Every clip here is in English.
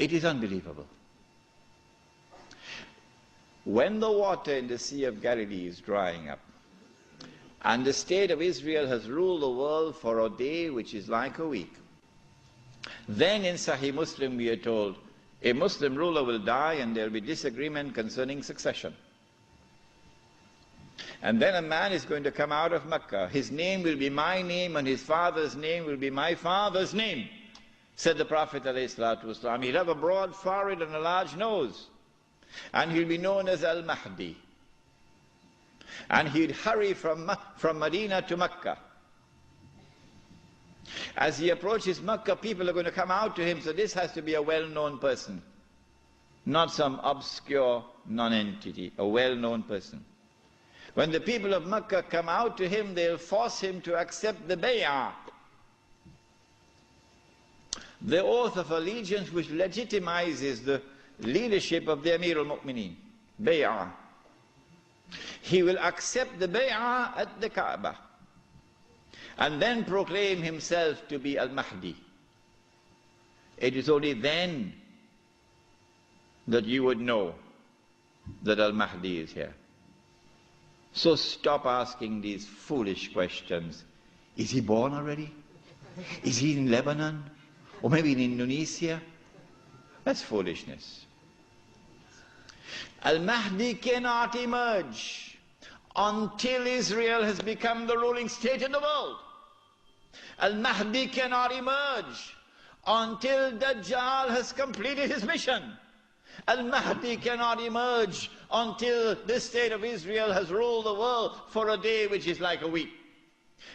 It is unbelievable. When the water in the Sea of Galilee is drying up, and the state of Israel has ruled the world for a day which is like a week, then in Sahih Muslim we are told, a Muslim ruler will die and there will be disagreement concerning succession. And then a man is going to come out of Mecca. His name will be my name and his father's name will be my father's name, said the Prophet ﷺ. He'll have a broad forehead and a large nose. And he'll be known as Al-Mahdi. And he'd hurry from Medina to Mecca. As he approaches Mecca, people are going to come out to him, so this has to be a well-known person. Not some obscure non-entity, a well-known person. When the people of Mecca come out to him, they'll force him to accept the bay'ah, the oath of allegiance which legitimizes the leadership of the Amir al-Mu'mineen, bay'ah. He will accept the bay'ah at the Kaaba and then proclaim himself to be Al-Mahdi. It is only then that you would know that Al-Mahdi is here. So stop asking these foolish questions. Is he born already? Is he in Lebanon? Or maybe in Indonesia? That's foolishness. Al-Mahdi cannot emerge until Israel has become the ruling state in the world. Al-Mahdi cannot emerge until Dajjal has completed his mission. Al-Mahdi cannot emerge until this state of Israel has ruled the world for a day which is like a week.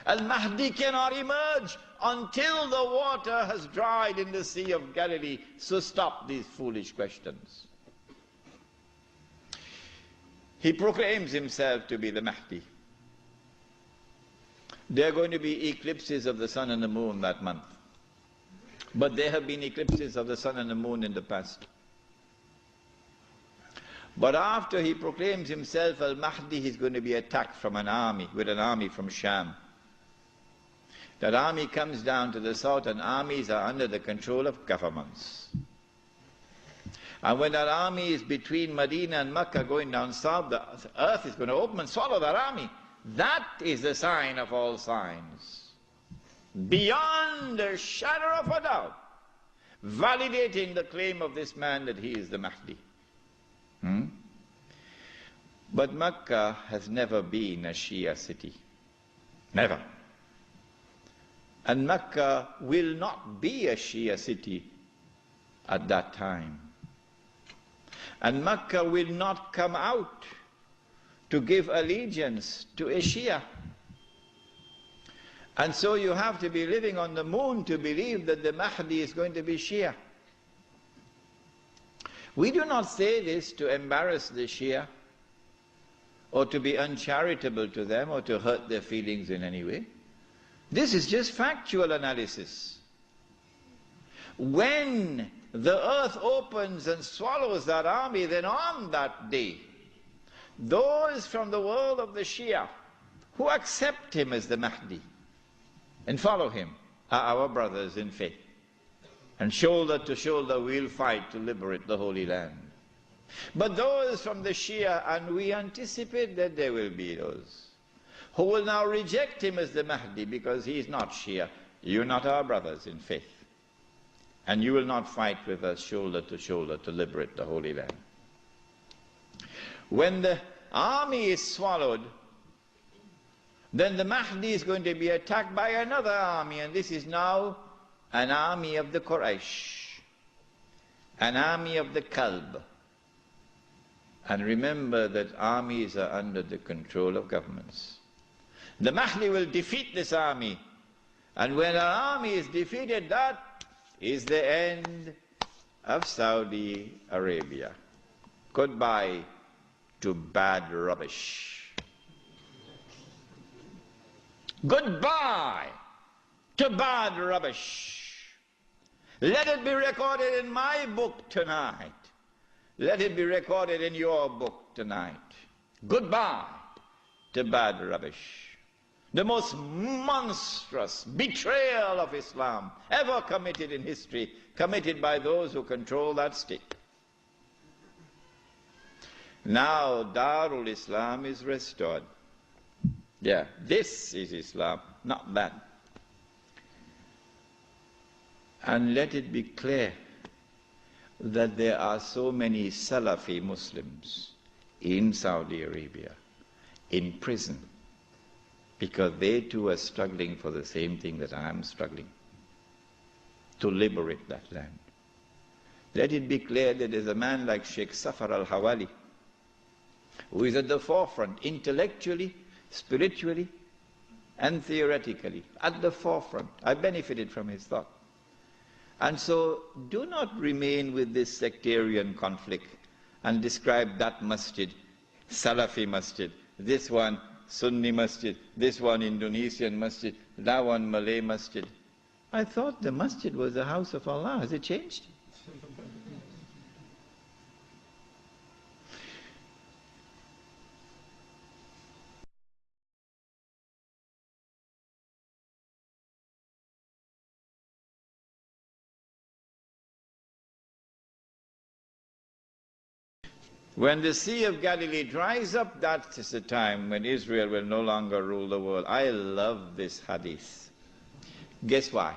Al-Mahdi cannot emerge until the water has dried in the Sea of Galilee. So stop these foolish questions. He proclaims himself to be the Mahdi. There are going to be eclipses of the sun and the moon that month. But there have been eclipses of the sun and the moon in the past. But after he proclaims himself Al-Mahdi, he's going to be attacked from an army, with an army from Sham. That army comes down to the south, and armies are under the control of governments. And when that army is between Medina and Mecca going down south, the earth is going to open and swallow that army. That is the sign of all signs. Beyond a shadow of a doubt, validating the claim of this man that he is the Mahdi. But Mecca has never been a Shia city. Never. And Mecca will not be a Shia city at that time. And Mecca will not come out to give allegiance to a Shia. And so you have to be living on the moon to believe that the Mahdi is going to be Shia. We do not say this to embarrass the Shia or to be uncharitable to them or to hurt their feelings in any way. This is just factual analysis. When the earth opens and swallows that army, then on that day, those from the world of the Shia who accept him as the Mahdi and follow him are our brothers in faith. And shoulder to shoulder we'll fight to liberate the Holy Land. But those from the Shia, and we anticipate that there will be those, who will now reject him as the Mahdi because he is not Shia. You're not our brothers in faith. And you will not fight with us shoulder to liberate the Holy Land. When the army is swallowed, then the Mahdi is going to be attacked by another army, and this is now an army of the Quraysh, an army of the Kalb. And remember that armies are under the control of governments. The Mahdi will defeat this army, and when an army is defeated, that is the end of Saudi Arabia. Goodbye to bad rubbish. Goodbye to bad rubbish. Let it be recorded in my book tonight. Let it be recorded in your book tonight. Goodbye to bad rubbish. the most monstrous betrayal of Islam ever committed in history, committed by those who control that stick. Now Darul Islam is restored. Yeah, this is Islam, not that. And let it be clear that there are so many Salafi Muslims in Saudi Arabia, in prison, because they too are struggling for the same thing that I am struggling, to liberate that land. Let it be clear that there's a man like Sheikh Safar al-Hawali, who is at the forefront, intellectually, spiritually, and theoretically, at the forefront. I benefited from his thought. And so, do not remain with this sectarian conflict and describe that masjid, Salafi masjid, this one Sunni masjid, this one Indonesian masjid, that one Malay masjid. I thought the masjid was the house of Allah. Has it changed? When the Sea of Galilee dries up, that is the time when Israel will no longer rule the world. I love this hadith. Guess why?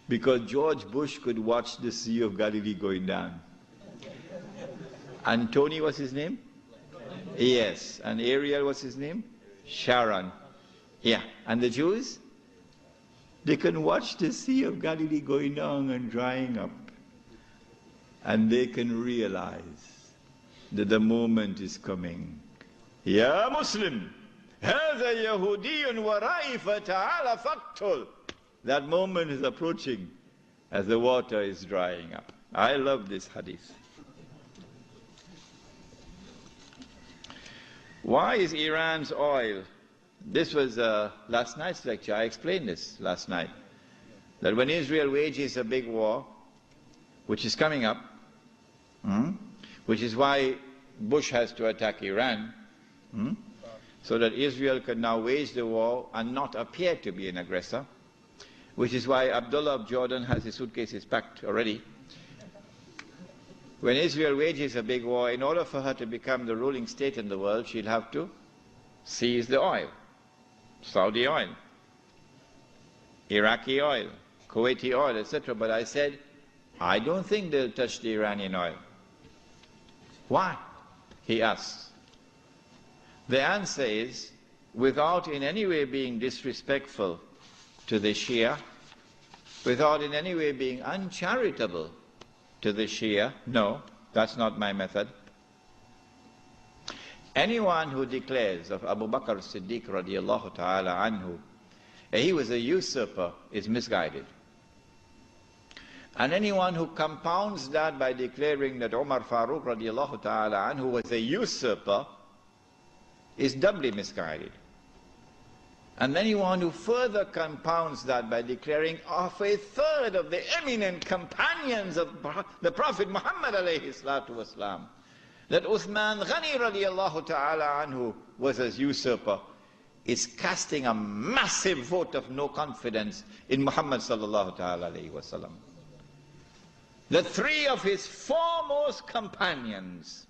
Because George Bush could watch the Sea of Galilee going down. And Tony, what's his name? Yes. And Ariel, what's his name? Sharon. Yeah. And the Jews? They can watch the Sea of Galilee going down and drying up. And they can realize that the moment is coming. Ya Muslim, هذا يهودي ورائي فتعال فاقتل. That moment is approaching as the water is drying up. I love this hadith. Why is Iran's oil? This was last night's lecture. I explained this last night. That when Israel wages a big war, which is coming up, which is why Bush has to attack Iran, so that Israel can now wage the war and not appear to be an aggressor, which is why Abdullah of Jordan has his suitcases packed already. When Israel wages a big war, in order for her to become the ruling state in the world, she'll have to seize the oil, Saudi oil, Iraqi oil, Kuwaiti oil, etc. But I said, I don't think they'll touch the Iranian oil. Why? He asks. The answer is, without in any way being disrespectful to the Shia, without in any way being uncharitable to the Shia, no, that's not my method. Anyone who declares of Abu Bakr Siddiq radiallahu ta'ala anhu, he was a usurper, is misguided. And anyone who compounds that by declaring that Umar Farooq radiallahu ta'ala anhu was a usurper is doubly misguided. And anyone who further compounds that by declaring of a third of the eminent companions of the Prophet Muhammad alayhi salatu wasalam, that Uthman Ghani radiallahu ta'ala anhu was a usurper, is casting a massive vote of no confidence in Muhammad sallallahu ta'ala alayhi wasallam. The three of his foremost companions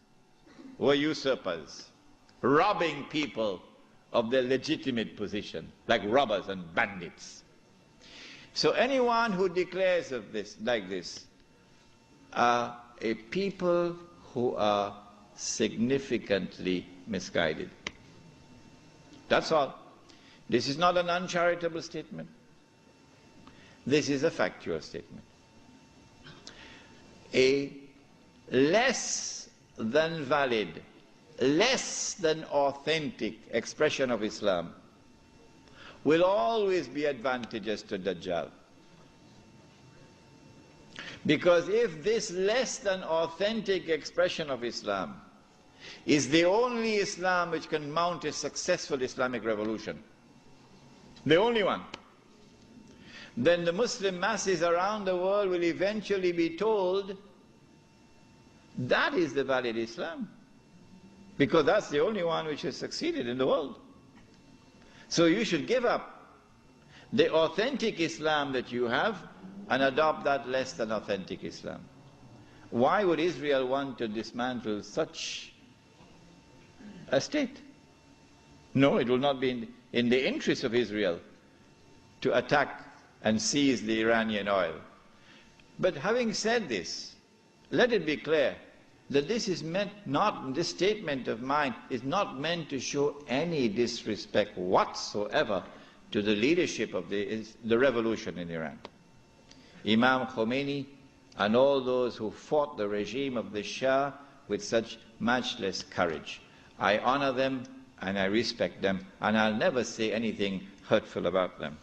were usurpers, robbing people of their legitimate position, like robbers and bandits. So anyone who declares of this, like this, are a people who are significantly misguided. That's all. This is not an uncharitable statement. This is a factual statement. A less than valid, less than authentic expression of Islam will always be advantageous to Dajjal. Because if this less than authentic expression of Islam is the only Islam which can mount a successful Islamic revolution, the only one, then the Muslim masses around the world will eventually be told that is the valid Islam, because that's the only one which has succeeded in the world. So you should give up the authentic Islam that you have and adopt that less than authentic Islam. Why would Israel want to dismantle such a state? No, it will not be in the interest of Israel to attack and seize the Iranian oil. But having said this, let it be clear that this is meant not, this statement of mine is not meant to show any disrespect whatsoever to the leadership of the revolution in Iran. Imam Khomeini and all those who fought the regime of the Shah with such matchless courage. I honor them and I respect them, and I'll never say anything hurtful about them.